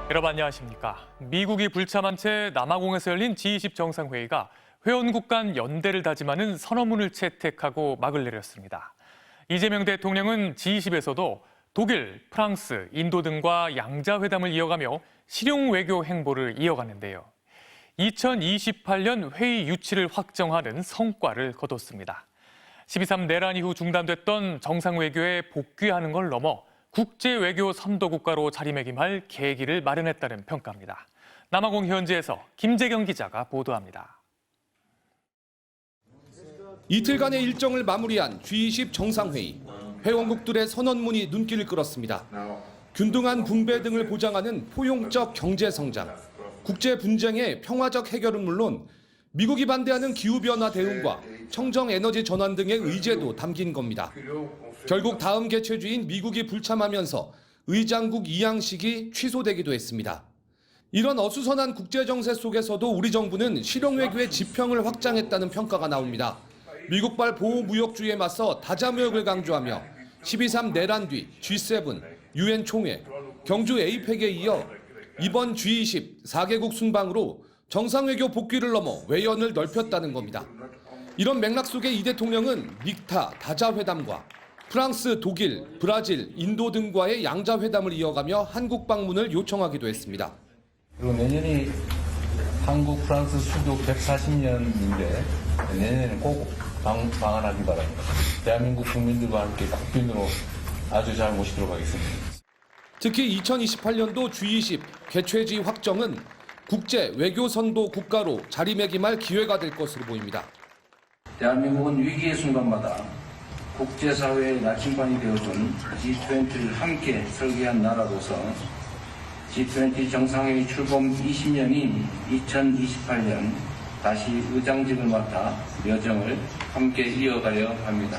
여러분 안녕하십니까. 미국이 불참한 채 남아공에서 열린 G20 정상회의가 회원국 간 연대를 다짐하는 선언문을 채택하고 막을 내렸습니다. 이재명 대통령은 G20에서도 독일, 프랑스, 인도 등과 양자회담을 이어가며 실용 외교 행보를 이어가는데요. 2028년 회의 유치를 확정하는 성과를 거뒀습니다. 12.3 내란 이후 중단됐던 정상외교에 복귀하는 걸 넘어 국제외교 선도국가로 자리매김할 계기를 마련했다는 평가입니다. 남아공 현지에서 김재경 기자가 보도합니다. 이틀간의 일정을 마무리한 G20 정상회의. 회원국들의 선언문이 눈길을 끌었습니다. 균등한 분배 등을 보장하는 포용적 경제성장, 국제 분쟁의 평화적 해결은 물론 미국이 반대하는 기후변화 대응과 청정에너지 전환 등의 의제도 담긴 겁니다. 결국 다음 개최주인 미국이 불참하면서 의장국 이양식이 취소되기도 했습니다. 이런 어수선한 국제정세 속에서도 우리 정부는 실용외교의 지평을 확장했다는 평가가 나옵니다. 미국발 보호무역주의에 맞서 다자무역을 강조하며 12.3 내란 뒤 G7, UN 총회, 경주 에이펙에 이어 이번 G20 4개국 순방으로 정상외교 복귀를 넘어 외연을 넓혔다는 겁니다. 이런 맥락 속에 이 대통령은 믹타 다자회담과 프랑스, 독일, 브라질, 인도 등과의 양자회담을 이어가며 한국 방문을 요청하기도 했습니다. 그리고 내년이 한국 프랑스 수교 140년인데 내년에는 꼭 방한하기 바랍니다. 대한민국 국민들과 함께 국빈으로 아주 잘 모시도록 하겠습니다. 특히 2028년도 G20 개최지 확정은 국제 외교 선도 국가로 자리매김할 기회가 될 것으로 보입니다. 대한민국은 위기의 순간마다 국제사회의 나침반이 되어준 G20를 함께 설계한 나라로서 G20 정상회의 출범 20년인 2028년 다시 의장직을 맡아 여정을 함께 이어가려 합니다.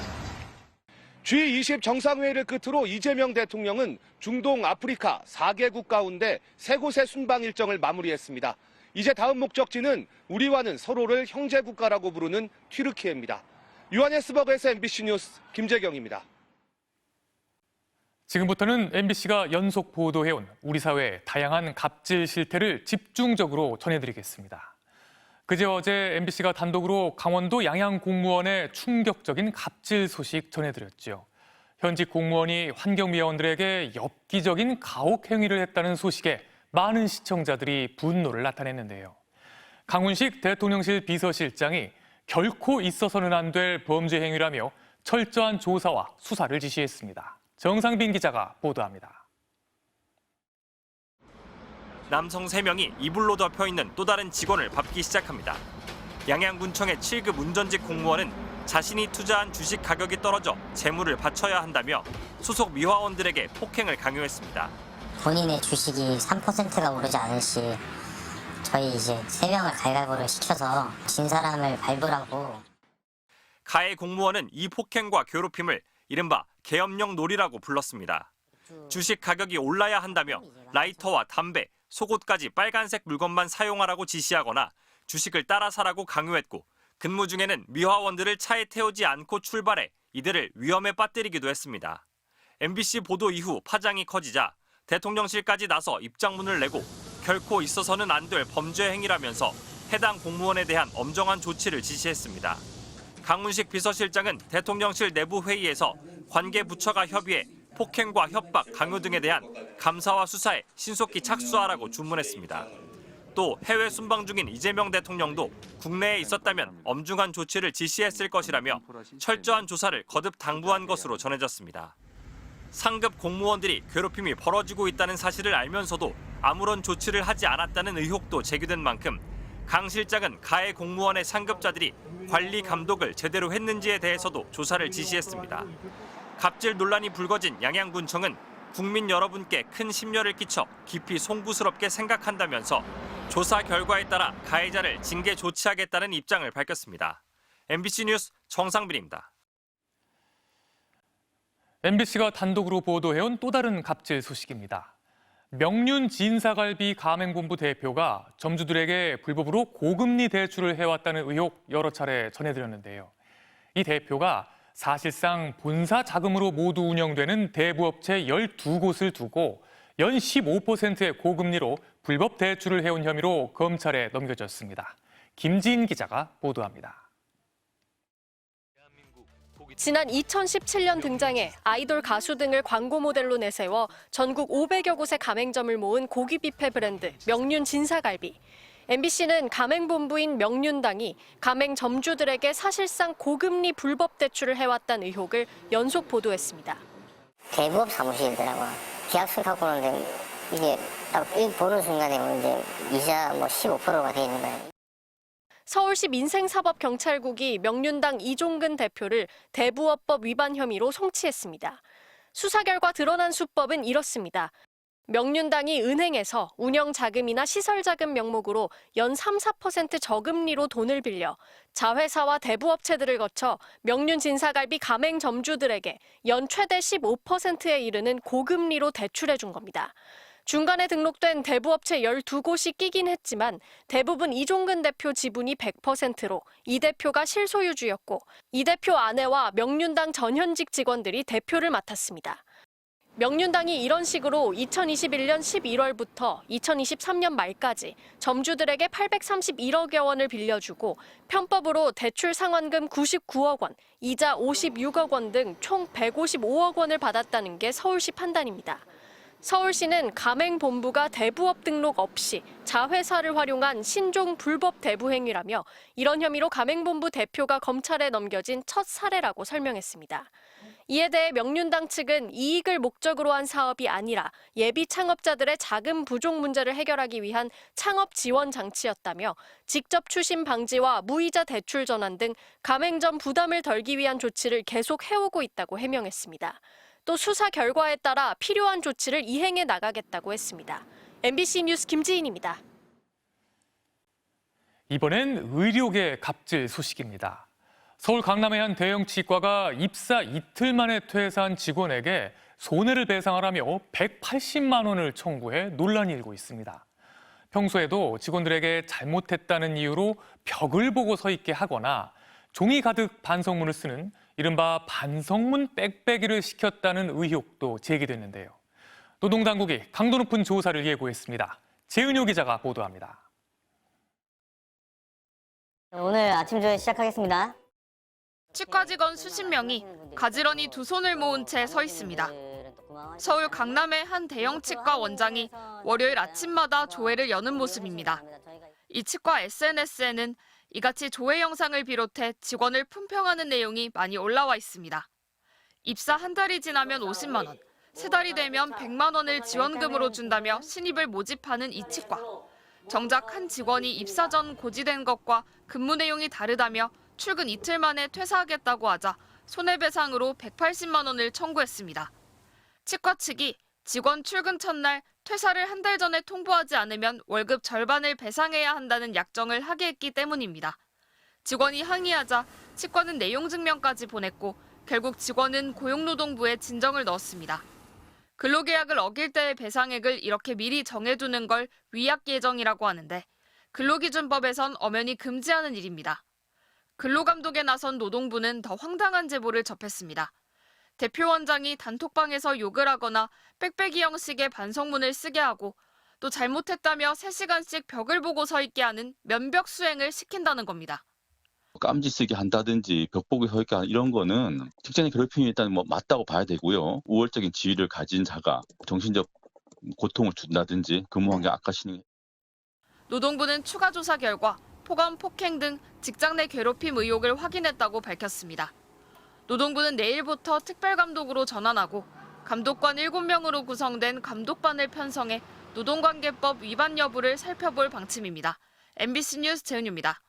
G20 정상회의를 끝으로 이재명 대통령은 중동, 아프리카 4개국 가운데 3곳의 순방 일정을 마무리했습니다. 이제 다음 목적지는 우리와는 서로를 형제국가라고 부르는 튀르키예입니다. 요하네스버그에서 MBC 뉴스 김재경입니다. 지금부터는 MBC가 연속 보도해온 우리 사회의 다양한 갑질 실태를 집중적으로 전해드리겠습니다. 그제 어제 MBC가 단독으로 강원도 양양 공무원의 충격적인 갑질 소식 전해드렸죠. 현직 공무원이 환경미화원들에게 엽기적인 가혹 행위를 했다는 소식에 많은 시청자들이 분노를 나타냈는데요. 강훈식 대통령실 비서실장이 결코 있어서는 안 될 범죄 행위라며 철저한 조사와 수사를 지시했습니다. 정상빈 기자가 보도합니다. 남성 3명이 이불로 덮여있는 또 다른 직원을 밟기 시작합니다. 양양군청의 7급 운전직 공무원은 자신이 투자한 주식 가격이 떨어져 재물을 바쳐야 한다며 소속 미화원들에게 폭행을 강요했습니다. 본인의 주식이 3%가 오르지 않을 시 저희 이제 3명을 가위바위보를 시켜서 진 사람을 밟으라고. 가해 공무원은 이 폭행과 괴롭힘을 이른바 계엄령 놀이라고 불렀습니다. 주식 가격이 올라야 한다며 라이터와 담배, 속옷까지 빨간색 물건만 사용하라고 지시하거나 주식을 따라 사라고 강요했고 근무 중에는 미화원들을 차에 태우지 않고 출발해 이들을 위험에 빠뜨리기도 했습니다. MBC 보도 이후 파장이 커지자 대통령실까지 나서 입장문을 내고 결코 있어서는 안 될 범죄 행위라면서 해당 공무원에 대한 엄정한 조치를 지시했습니다. 강훈식 비서실장은 대통령실 내부 회의에서 관계 부처가 협의해 폭행과 협박, 강요 등에 대한 감사와 수사에 신속히 착수하라고 주문했습니다. 또 해외 순방 중인 이재명 대통령도 국내에 있었다면 엄중한 조치를 지시했을 것이라며 철저한 조사를 거듭 당부한 것으로 전해졌습니다. 상급 공무원들이 괴롭힘이 벌어지고 있다는 사실을 알면서도 아무런 조치를 하지 않았다는 의혹도 제기된 만큼 강 실장은 가해 공무원의 상급자들이 관리 감독을 제대로 했는지에 대해서도 조사를 지시했습니다. 갑질 논란이 불거진 양양군청은 국민 여러분께 큰 심려를 끼쳐 깊이 송구스럽게 생각한다면서 조사 결과에 따라 가해자를 징계 조치하겠다는 입장을 밝혔습니다. MBC 뉴스 정상빈입니다. MBC가 단독으로 보도해온 또 다른 갑질 소식입니다. 명륜 진사갈비 가맹본부 대표가 점주들에게 불법으로 고금리 대출을 해왔다는 의혹 여러 차례 전해드렸는데요. 이 대표가 사실상 본사 자금으로 모두 운영되는 대부업체 12곳을 두고 연 15%의 고금리로 불법 대출을 해온 혐의로 검찰에 넘겨졌습니다. 김지인 기자가 보도합니다. 지난 2017년 등장해 아이돌 가수 등을 광고 모델로 내세워 전국 500여 곳의 가맹점을 모은 고기 뷔페 브랜드 명륜 진사갈비. MBC는 가맹본부인 명륜당이 가맹점주들에게 사실상 고금리 불법 대출을 해왔다는 의혹을 연속 보도했습니다. 대부업 사무실이더라고요. 계약서 갖고 오는데 이게 딱 보는 순간에 이제 이자 15%가 돼 있는 거예요. 서울시 민생사법경찰국이 명륜당 이종근 대표를 대부업법 위반 혐의로 송치했습니다. 수사 결과 드러난 수법은 이렇습니다. 명륜당이 은행에서 운영자금이나 시설자금 명목으로 연 3, 4% 저금리로 돈을 빌려 자회사와 대부업체들을 거쳐 명륜 진사갈비 가맹점주들에게 연 최대 15%에 이르는 고금리로 대출해준 겁니다. 중간에 등록된 대부업체 12곳이 끼긴 했지만 대부분 이종근 대표 지분이 100%로 이 대표가 실소유주였고 이 대표 아내와 명륜당 전현직 직원들이 대표를 맡았습니다. 명륜당이 이런 식으로 2021년 11월부터 2023년 말까지 점주들에게 831억여 원을 빌려주고 편법으로 대출 상환금 99억 원, 이자 56억 원 등 총 155억 원을 받았다는 게 서울시 판단입니다. 서울시는 가맹본부가 대부업 등록 없이 자회사를 활용한 신종 불법 대부 행위라며 이런 혐의로 가맹본부 대표가 검찰에 넘겨진 첫 사례라고 설명했습니다. 이에 대해 명륜당 측은 이익을 목적으로 한 사업이 아니라 예비 창업자들의 자금 부족 문제를 해결하기 위한 창업 지원 장치였다며 직접 추심 방지와 무이자 대출 전환 등 가맹점 부담을 덜기 위한 조치를 계속 해오고 있다고 해명했습니다. 또 수사 결과에 따라 필요한 조치를 이행해 나가겠다고 했습니다. MBC 뉴스 김지인입니다. 이번엔 의료계 갑질 소식입니다. 서울 강남의 한 대형 치과가 입사 이틀 만에 퇴사한 직원에게 손해를 배상하라며 180만 원을 청구해 논란이 일고 있습니다. 평소에도 직원들에게 잘못했다는 이유로 벽을 보고 서 있게 하거나 종이 가득 반성문을 쓰는 이른바 반성문 빽빽이를 시켰다는 의혹도 제기됐는데요. 노동당국이 강도 높은 조사를 예고했습니다. 재은효 기자가 보도합니다. 오늘 아침 조회 시작하겠습니다. 치과 직원 수십 명이 가지런히 두 손을 모은 채 서 있습니다. 서울 강남의 한 대형 치과 원장이 월요일 아침마다 조회를 여는 모습입니다. 이 치과 SNS에는 이같이 조회 영상을 비롯해 직원을 품평하는 내용이 많이 올라와 있습니다. 입사 한 달이 지나면 50만 원, 세 달이 되면 100만 원을 지원금으로 준다며 신입을 모집하는 이 치과. 정작 한 직원이 입사 전 고지된 것과 근무 내용이 다르다며 출근 이틀 만에 퇴사하겠다고 하자 손해배상으로 180만 원을 청구했습니다. 치과 측이 직원 출근 첫날 퇴사를 한 달 전에 통보하지 않으면 월급 절반을 배상해야 한다는 약정을 하게 했기 때문입니다. 직원이 항의하자 치과는 내용 증명까지 보냈고 결국 직원은 고용노동부에 진정을 넣었습니다. 근로계약을 어길 때의 배상액을 이렇게 미리 정해두는 걸 위약예정이라고 하는데 근로기준법에선 엄연히 금지하는 일입니다. 근로감독에 나선 노동부는 더 황당한 제보를 접했습니다. 대표 원장이 단톡방에서 욕을 하거나 빽빽이 형식의 반성문을 쓰게 하고 또 잘못했다며 3시간씩 벽을 보고 서 있게 하는 면벽 수행을 시킨다는 겁니다. 깜지 쓰기 한다든지 벽 보기 서 있게 하는 이런 거는 직장인 괴롭힘이 일단 맞다고 봐야 되고요. 우월적인 지위를 가진 자가 정신적 고통을 준다든지 근무 환경 악화시키는. 노동부는 추가 조사 결과 폭언, 폭행 등 직장 내 괴롭힘 의혹을 확인했다고 밝혔습니다. 노동부는 내일부터 특별감독으로 전환하고 감독관 7명으로 구성된 감독반을 편성해 노동관계법 위반 여부를 살펴볼 방침입니다. MBC 뉴스 재은유입니다.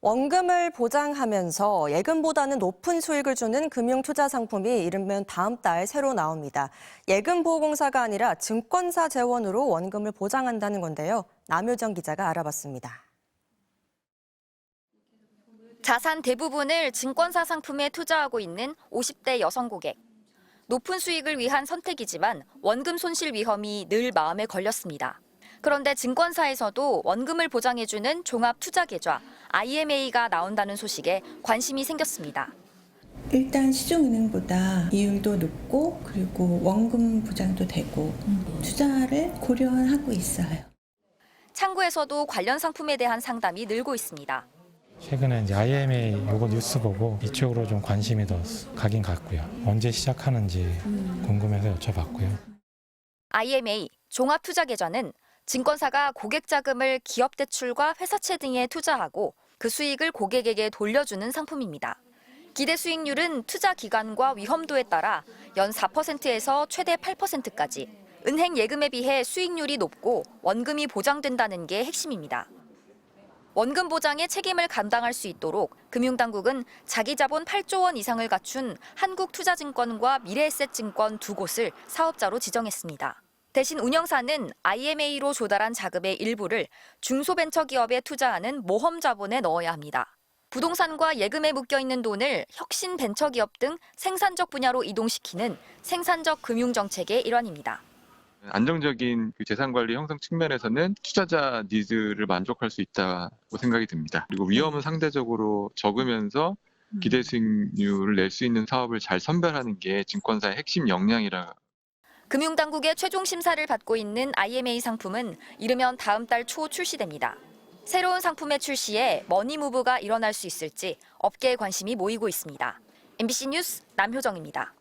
원금을 보장하면서 예금보다는 높은 수익을 주는 금융투자 상품이 이르면 다음 달 새로 나옵니다. 예금보험공사가 아니라 증권사 재원으로 원금을 보장한다는 건데요. 남효정 기자가 알아봤습니다. 자산 대부분을 증권사 상품에 투자하고 있는 50대 여성 고객. 높은 수익을 위한 선택이지만 원금 손실 위험이 늘 마음에 걸렸습니다. 그런데 증권사에서도 원금을 보장해주는 종합투자계좌 IMA가 나온다는 소식에 관심이 생겼습니다. 일단 시중은행보다 이율도 높고 그리고 원금 보장도 되고 투자를 고려하고 있어요. 창구에서도 관련 상품에 대한 상담이 늘고 있습니다. 최근에 이제 IMA 요거 뉴스 보고 이쪽으로 좀 관심이 더 가긴 갔고요. 언제 시작하는지 궁금해서 여쭤봤고요. IMA 종합투자계좌는 증권사가 고객 자금을 기업 대출과 회사채 등에 투자하고 그 수익을 고객에게 돌려주는 상품입니다. 기대 수익률은 투자 기간과 위험도에 따라 연 4%에서 최대 8%까지 은행 예금에 비해 수익률이 높고 원금이 보장된다는 게 핵심입니다. 원금 보장의 책임을 감당할 수 있도록 금융당국은 자기 자본 8조 원 이상을 갖춘 한국투자증권과 미래에셋증권 두 곳을 사업자로 지정했습니다. 대신 운영사는 IMA로 조달한 자금의 일부를 중소벤처기업에 투자하는 모험 자본에 넣어야 합니다. 부동산과 예금에 묶여있는 돈을 혁신 벤처기업 등 생산적 분야로 이동시키는 생산적 금융정책의 일환입니다. 안정적인 재산관리 형성 측면에서는 투자자 니즈를 만족할 수 있다고 생각이 듭니다. 그리고 위험은 상대적으로 적으면서 기대 수익률을 낼 수 있는 사업을 잘 선별하는 게 증권사의 핵심 역량이라. 금융당국의 최종 심사를 받고 있는 IMA 상품은 이르면 다음 달 초 출시됩니다. 새로운 상품의 출시에 머니무브가 일어날 수 있을지 업계에 관심이 모이고 있습니다. MBC 뉴스 남효정입니다.